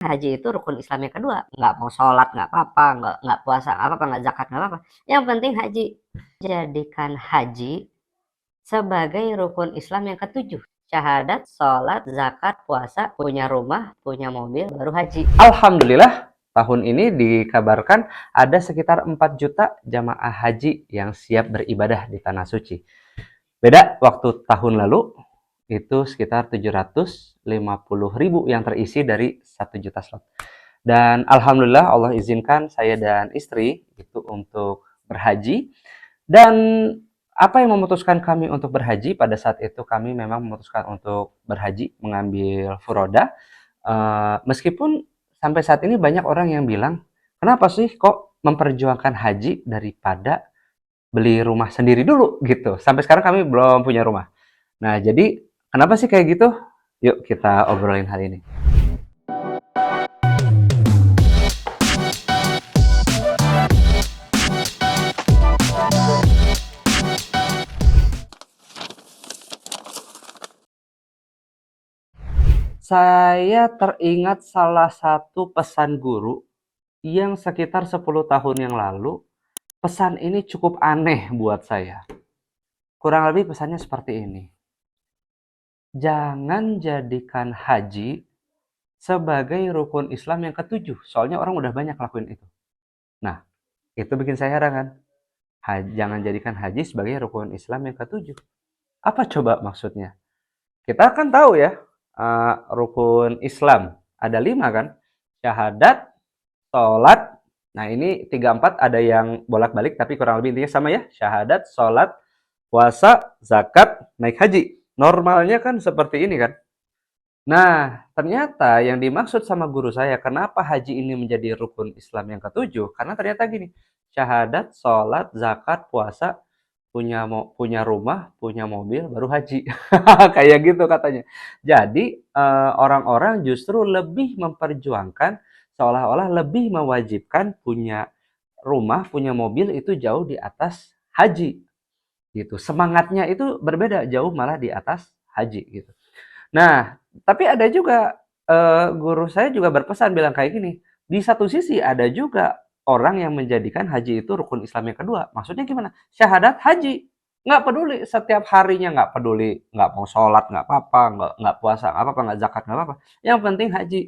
Haji itu rukun Islam yang kedua. Nggak mau sholat nggak apa-apa, nggak puasa nggak apa-apa, nggak zakat nggak apa-apa. Yang penting haji. Jadikan haji sebagai rukun Islam yang ketujuh. Syahadat, sholat, zakat, puasa, punya rumah, punya mobil, baru haji. Alhamdulillah, tahun ini dikabarkan ada sekitar 4 juta jamaah haji yang siap beribadah di Tanah Suci. Beda waktu tahun lalu, itu sekitar 750.000 yang terisi dari 1 juta slot. Dan Alhamdulillah Allah izinkan saya dan istri itu untuk berhaji. Dan apa yang memutuskan kami untuk berhaji pada saat itu, kami memang memutuskan untuk berhaji, mengambil furoda. Meskipun sampai saat ini banyak orang yang bilang, kenapa sih kok memperjuangkan haji daripada beli rumah sendiri dulu gitu. Sampai sekarang kami belum punya rumah. Nah, jadi kenapa sih kayak gitu? Yuk kita obrolin hal ini. Saya teringat salah satu pesan guru yang sekitar 10 tahun yang lalu. Pesan ini cukup aneh buat saya. Kurang lebih pesannya seperti ini. Jangan jadikan haji sebagai rukun Islam yang ketujuh. Soalnya orang udah banyak lakuin itu. Nah, itu bikin saya heran kan. Jangan jadikan haji sebagai rukun Islam yang ketujuh. Apa coba maksudnya? Kita kan tahu ya, rukun Islam ada 5 kan? Syahadat, sholat. Nah ini 3-4 ada yang bolak-balik tapi kurang lebih intinya sama ya. Syahadat, sholat, puasa, zakat, naik haji. Normalnya kan seperti ini kan. Nah, ternyata yang dimaksud sama guru saya, kenapa haji ini menjadi rukun Islam yang ketujuh? Karena ternyata gini, syahadat, sholat, zakat, puasa, punya rumah, punya mobil, baru haji. Kayak gitu katanya. Jadi, orang-orang justru lebih memperjuangkan, seolah-olah lebih mewajibkan punya rumah, punya mobil itu jauh di atas haji. Gitu. Semangatnya itu berbeda, jauh malah di atas haji gitu. Nah, tapi ada juga guru saya juga berpesan bilang kayak gini, di satu sisi ada juga orang yang menjadikan haji itu rukun Islam yang kedua. Maksudnya gimana? Syahadat haji. Nggak peduli setiap harinya, nggak peduli, nggak mau sholat, nggak apa-apa, nggak puasa, nggak apa-apa, nggak zakat, nggak apa-apa. Yang penting haji.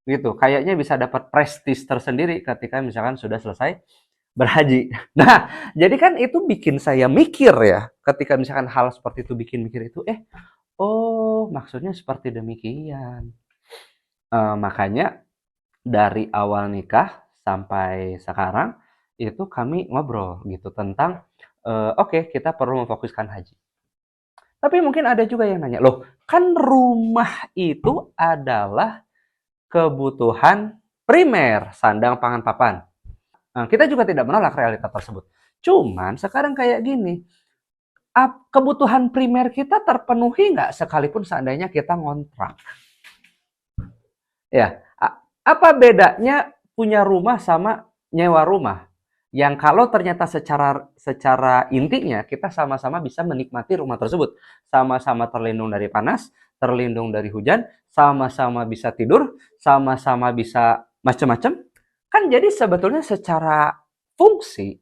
Gitu. Kayaknya bisa dapat prestis tersendiri ketika misalkan sudah selesai berhaji. Nah, jadi kan itu bikin saya mikir ya, ketika misalkan hal seperti itu bikin mikir itu, oh, maksudnya seperti demikian. Makanya dari awal nikah sampai sekarang itu kami ngobrol gitu tentang oke, kita perlu memfokuskan haji. Tapi mungkin ada juga yang nanya, loh, kan rumah itu adalah kebutuhan primer, sandang, pangan, papan. Nah, kita juga tidak menolak realita tersebut. Cuman sekarang kayak gini, kebutuhan primer kita terpenuhi nggak sekalipun seandainya kita ngontrak? Ya, apa bedanya punya rumah sama nyewa rumah? Yang kalau ternyata secara intinya kita sama-sama bisa menikmati rumah tersebut, sama-sama terlindung dari panas, terlindung dari hujan, sama-sama bisa tidur, sama-sama bisa macam-macam. Kan jadi sebetulnya secara fungsi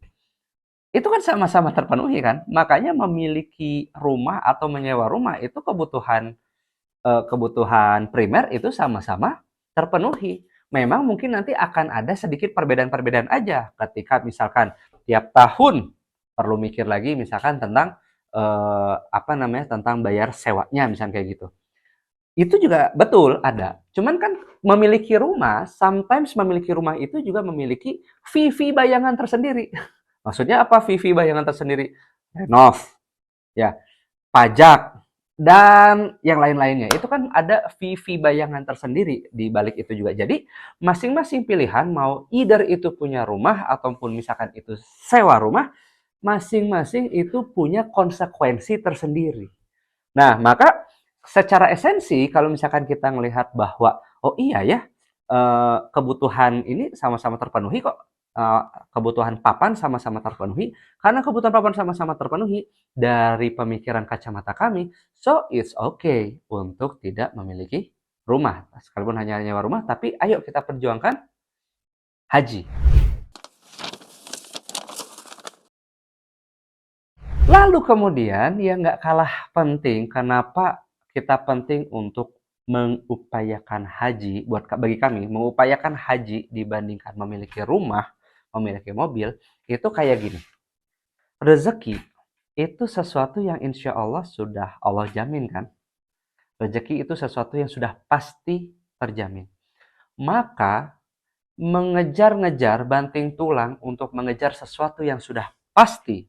itu kan sama-sama terpenuhi kan. Makanya memiliki rumah atau menyewa rumah itu kebutuhan primer itu sama-sama terpenuhi. Memang mungkin nanti akan ada sedikit perbedaan-perbedaan aja ketika misalkan tiap tahun perlu mikir lagi misalkan tentang tentang bayar sewanya misalkan kayak gitu. Itu juga betul ada. Cuman kan memiliki rumah, sometimes memiliki rumah itu juga memiliki fee bayangan tersendiri. Maksudnya apa fee bayangan tersendiri? Renov, ya, pajak, dan yang lain-lainnya. Itu kan ada fee bayangan tersendiri di balik itu juga. Jadi masing-masing pilihan mau either itu punya rumah ataupun misalkan itu sewa rumah, masing-masing itu punya konsekuensi tersendiri. Nah, maka secara esensi kalau misalkan kita melihat bahwa oh iya ya, kebutuhan ini sama-sama terpenuhi kok. Eh, Kebutuhan papan sama-sama terpenuhi. Karena kebutuhan papan sama-sama terpenuhi dari pemikiran kacamata kami, so it's okay untuk tidak memiliki rumah, sekalipun hanya nyewa rumah, tapi ayo kita perjuangkan haji. Lalu kemudian yang nggak kalah penting, kenapa kita penting untuk mengupayakan haji, bagi kami, mengupayakan haji dibandingkan memiliki rumah, memiliki mobil, itu kayak gini. Rezeki itu sesuatu yang insya Allah sudah Allah jamin kan. Rezeki itu sesuatu yang sudah pasti terjamin. Maka mengejar-ngejar banting tulang untuk mengejar sesuatu yang sudah pasti,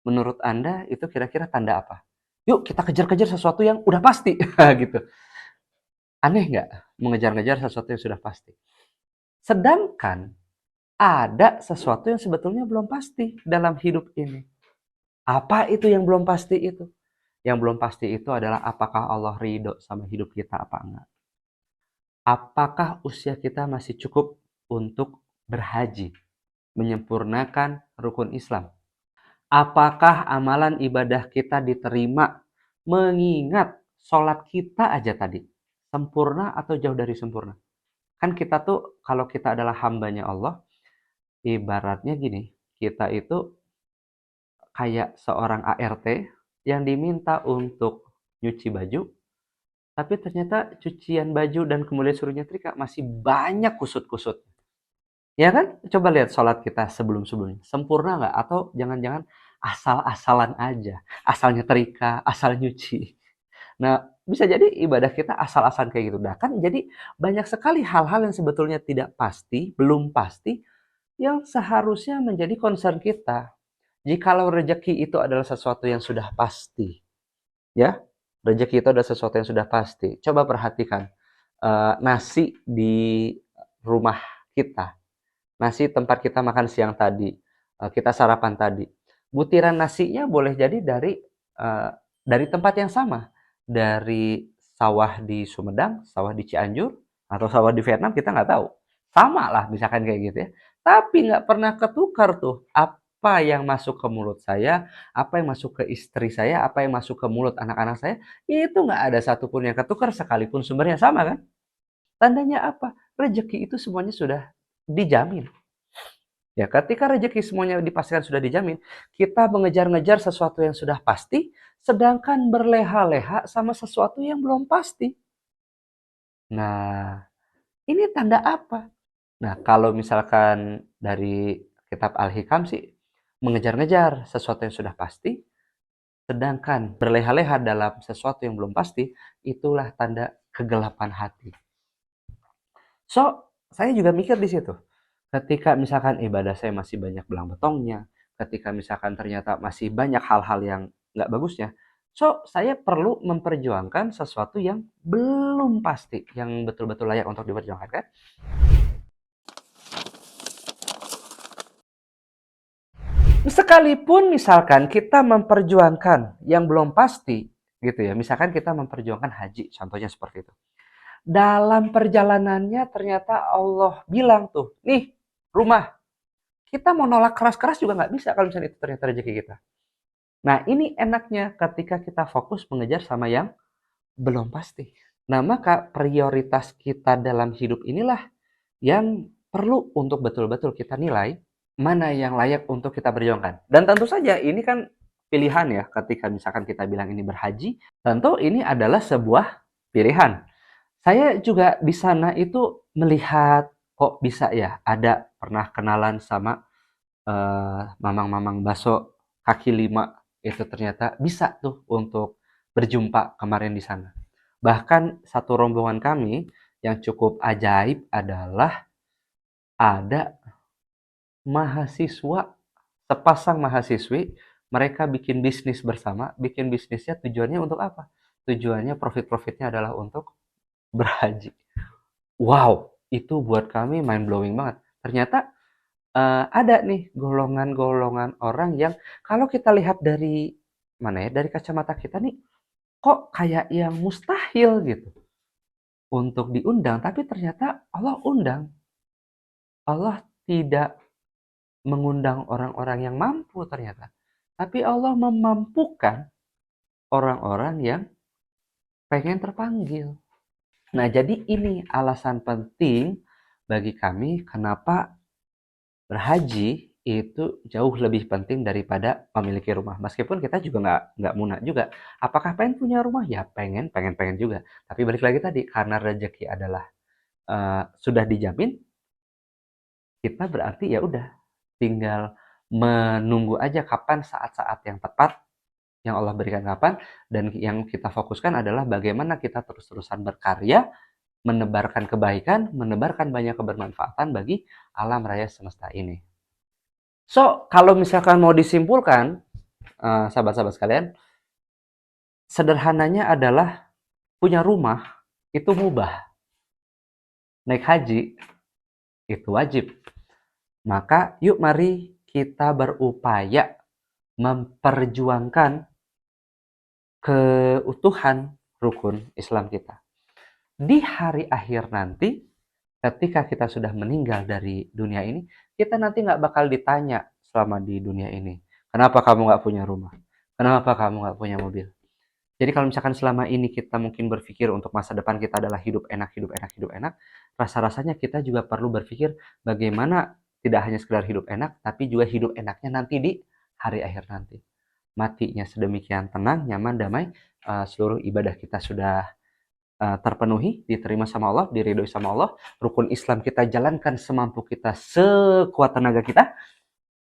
menurut Anda itu kira-kira tanda apa? Yuk kita kejar-kejar sesuatu yang udah pasti. Gitu. Aneh nggak mengejar-ngejar sesuatu yang sudah pasti? Sedangkan ada sesuatu yang sebetulnya belum pasti dalam hidup ini. Apa itu yang belum pasti itu? Yang belum pasti itu adalah apakah Allah ridho sama hidup kita apa enggak. Apakah usia kita masih cukup untuk berhaji, menyempurnakan rukun Islam? Apakah amalan ibadah kita diterima, mengingat sholat kita aja tadi sempurna atau jauh dari sempurna? Kan kita tuh kalau kita adalah hambanya Allah, ibaratnya gini, kita itu kayak seorang ART yang diminta untuk nyuci baju, tapi ternyata cucian baju dan kemudian suruh nyetrika masih banyak kusut-kusut. Ya kan? Coba lihat sholat kita sebelum-sebelumnya. Sempurna nggak? Atau jangan-jangan asal-asalan aja. Asal nyetrika, asal nyuci. Nah, bisa jadi ibadah kita asal-asalan kayak gitu. Nah, kan jadi banyak sekali hal-hal yang sebetulnya tidak pasti, belum pasti, yang seharusnya menjadi concern kita. Jikalau rezeki itu adalah sesuatu yang sudah pasti, ya, rezeki itu adalah sesuatu yang sudah pasti. Coba perhatikan nasi di rumah kita, nasi tempat kita makan siang tadi, kita sarapan tadi. Butiran nasinya boleh jadi dari tempat yang sama, dari sawah di Sumedang, sawah di Cianjur, atau sawah di Vietnam kita nggak tahu. Sama lah misalkan kayak gitu ya. Tapi nggak pernah ketukar tuh apa yang masuk ke mulut saya, apa yang masuk ke istri saya, apa yang masuk ke mulut anak-anak saya, itu nggak ada satupun yang ketukar sekalipun sumbernya sama kan. Tandanya apa? Rezeki itu semuanya sudah dijamin. Ya, ketika rezeki semuanya dipastikan sudah dijamin, kita mengejar-ngejar sesuatu yang sudah pasti, sedangkan berleha-leha sama sesuatu yang belum pasti. Nah, ini tanda apa? Nah, kalau misalkan dari kitab Al-Hikam sih, mengejar-ngejar sesuatu yang sudah pasti, sedangkan berleha-leha dalam sesuatu yang belum pasti, itulah tanda kegelapan hati. So, saya juga mikir di situ. Ketika misalkan ibadah saya masih banyak belang betongnya, ketika misalkan ternyata masih banyak hal-hal yang nggak bagusnya, so saya perlu memperjuangkan sesuatu yang belum pasti, yang betul-betul layak untuk diperjuangkan kan? Sekalipun misalkan kita memperjuangkan yang belum pasti, gitu ya, misalkan kita memperjuangkan haji, contohnya seperti itu. Dalam perjalanannya ternyata Allah bilang tuh, nih rumah, kita mau nolak keras-keras juga nggak bisa kalau misalnya itu ternyata rezeki kita. Nah, ini enaknya ketika kita fokus mengejar sama yang belum pasti. Nah, maka prioritas kita dalam hidup inilah yang perlu untuk betul-betul kita nilai mana yang layak untuk kita perjuangkan. Dan tentu saja ini kan pilihan ya, ketika misalkan kita bilang ini berhaji, tentu ini adalah sebuah pilihan. Saya juga di sana itu melihat kok bisa ya ada pernah kenalan sama mamang-mamang bakso kaki lima itu ternyata bisa tuh untuk berjumpa kemarin di sana. Bahkan satu rombongan kami yang cukup ajaib adalah ada mahasiswa, sepasang mahasiswi, mereka bikin bisnis bersama, bikin bisnisnya tujuannya untuk apa? Tujuannya profit-profitnya adalah untuk berhaji. Wow, itu buat kami mind blowing banget. Ternyata ada nih golongan-golongan orang yang kalau kita lihat dari mana ya, dari kacamata kita nih, kok kayak yang mustahil gitu untuk diundang, tapi ternyata Allah undang. Allah tidak mengundang orang-orang yang mampu ternyata, tapi Allah memampukan orang-orang yang pengen terpanggil. Nah, jadi ini alasan penting bagi kami kenapa berhaji itu jauh lebih penting daripada memiliki rumah. Meskipun kita juga nggak munak juga. Apakah pengen punya rumah? Ya pengen juga. Tapi balik lagi tadi, karena rezeki adalah sudah dijamin, kita berarti ya udah tinggal menunggu aja kapan saat-saat yang tepat yang Allah berikan kapan, dan yang kita fokuskan adalah bagaimana kita terus-terusan berkarya, menebarkan kebaikan, menebarkan banyak kebermanfaatan bagi alam raya semesta ini. So, kalau misalkan mau disimpulkan, sahabat-sahabat sekalian, sederhananya adalah punya rumah itu mubah, naik haji itu wajib. Maka yuk mari kita berupaya memperjuangkan keutuhan rukun Islam kita. Di hari akhir nanti, ketika kita sudah meninggal dari dunia ini, kita nanti nggak bakal ditanya selama di dunia ini. Kenapa kamu nggak punya rumah? Kenapa kamu nggak punya mobil? Jadi kalau misalkan selama ini kita mungkin berpikir untuk masa depan kita adalah hidup enak, hidup enak, hidup enak, rasa-rasanya kita juga perlu berpikir bagaimana tidak hanya sekedar hidup enak, tapi juga hidup enaknya nanti di hari akhir nanti. Matinya sedemikian tenang, nyaman, damai, seluruh ibadah kita sudah terpenuhi, diterima sama Allah, diridhoi sama Allah, rukun Islam kita jalankan semampu kita, sekuat tenaga kita,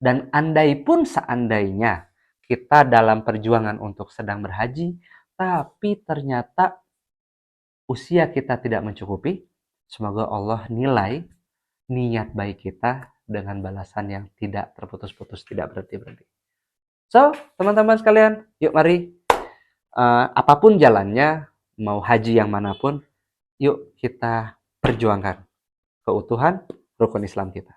dan andai pun seandainya kita dalam perjuangan untuk sedang berhaji, tapi ternyata usia kita tidak mencukupi, semoga Allah nilai niat baik kita dengan balasan yang tidak terputus-putus, tidak berhenti-berhenti. So, teman-teman sekalian, yuk mari, apapun jalannya, mau haji yang manapun, yuk kita perjuangkan keutuhan rukun Islam kita.